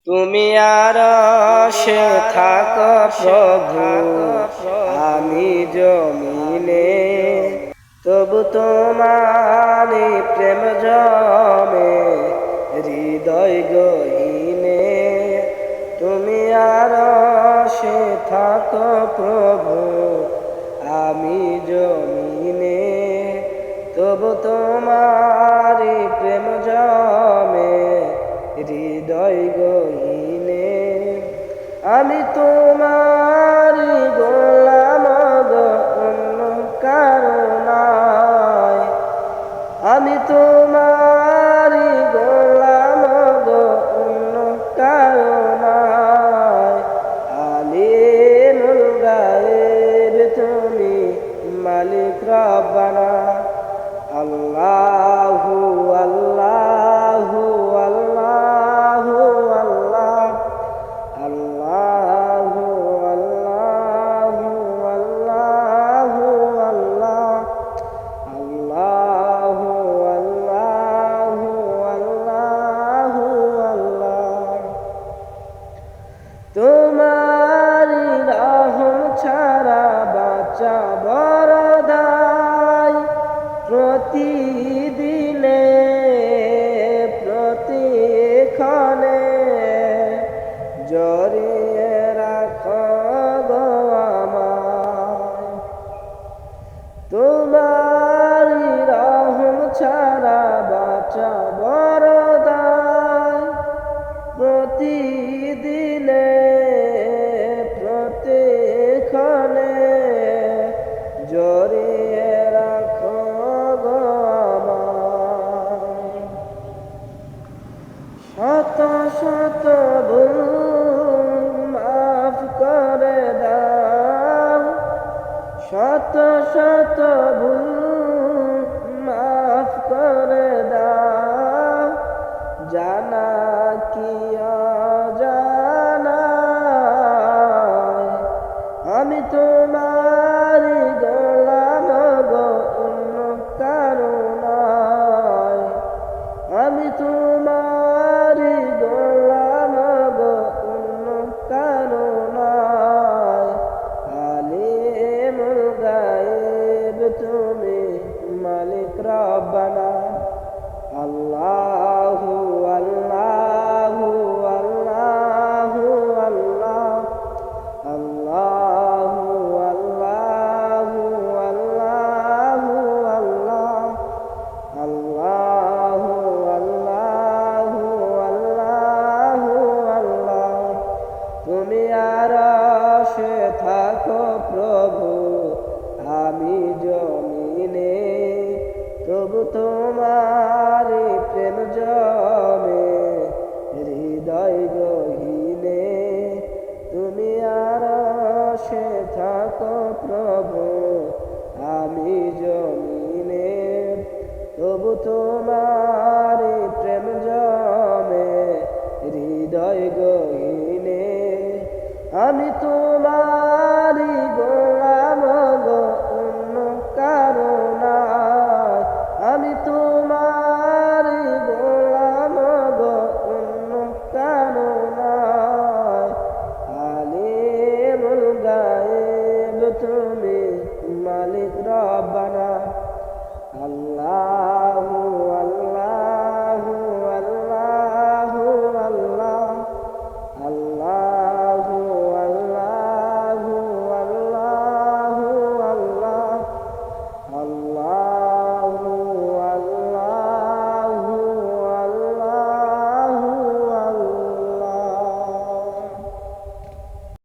তুমি আরশে থাকো প্রভু, আমি জমিনে, তবু তোমারি প্রেম জমে হৃদয় গহীনে। তুমি আরশে থাকো প্রভু, আমি জমিনে, তবু তোমারি প্রেম জমে হৃদয় গহীনে। আমি তোমারি গোলাম গো, অন্য কারো নাই। আমি তোমারি গোলাম গো, অন্য কারো নাই। আলিমুল গায়েব তুমি, মালিক রব্বানা। আল্লাহু আল্লাহু আল্লাহু আল্লাহ, আল্লাহু আল্লাহু আল্লাহু আল্লাহ, আল্লাহু আল্লাহু আল্লাহু আল্লাহ। তোমারি রহম ছাড়া বাঁচা বড় দায়। প্রতিদিনে প্রতিক্ষণে জড়িয়ে রাখো গো আমায়। তোমারি রহম ছাড়া বাঁচা বড় দায়। প্রতিদিনে প্রতিক্ষণে জড়িয়ে রাখো গো আমায়। শত শত ভুল মাফ করে দাও, শত শত ভুল মাফ করে দাও। জানা কি অজানা, আমি তোমারি গোলাম গো, অন্য কারো নাই। আমি তোমারি গোলাম গো, অন্য কারো নাই। আলিমুল গায়েব তুমি, মালিক রব্বানা। আল্লাহু আল্লাহু আল্লাহু আল্লাহ, আল্লাহু আল্লাহু আল্লাহু আল্লাহ, আল্লাহু আল্লাহু আল্লাহু আল্লাহ। তুমি আরশে থাকো প্রভু, আমি জমিনে, তবু তোমারি প্রেম জমে হৃদয় গহীনে। তুমি আরশে থাকো প্রভু, আমি জমিনে, তবু তোমারি প্রেম জমে হৃদয় গহীনে। আমি তো